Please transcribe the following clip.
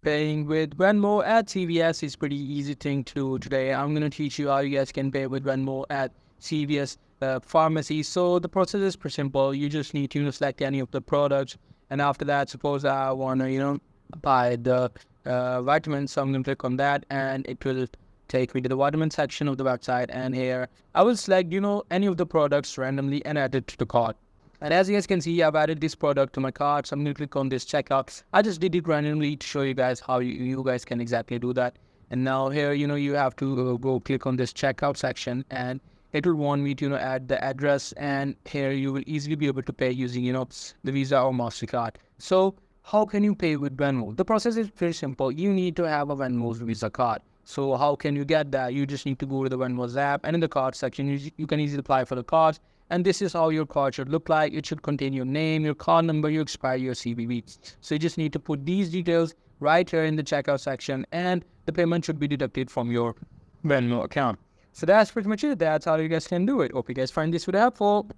Paying with Venmo at CVS is pretty easy thing to do today. I'm going to teach you how you guys can pay with Venmo at CVS pharmacy. So the process is pretty simple. You just need to select any of the products. And after that, suppose I want to, buy the vitamins. So I'm going to click on that and it will take me to the vitamin section of the website. And here I will select, any of the products randomly and add it to the cart. And as you guys can see, I've added this product to my cart. So I'm going to click on this checkout. I just did it randomly to show you guys how you guys can exactly do that. And now here, you have to go click on this checkout section and it will want me to, add the address. And here you will easily be able to pay using, the Visa or MasterCard. So how can you pay with Venmo? The process is very simple. You need to have a Venmo Visa card. So how can you get that? You just need to go to the Venmo app and in the card section, you can easily apply for the cards. And this is how your card should look like. It should contain your name, your card number, your expiry, your CVV. So you just need to put these details right here in the checkout section and the payment should be deducted from your Venmo account. So that's pretty much it. That's how you guys can do it. Hope you guys find this video helpful.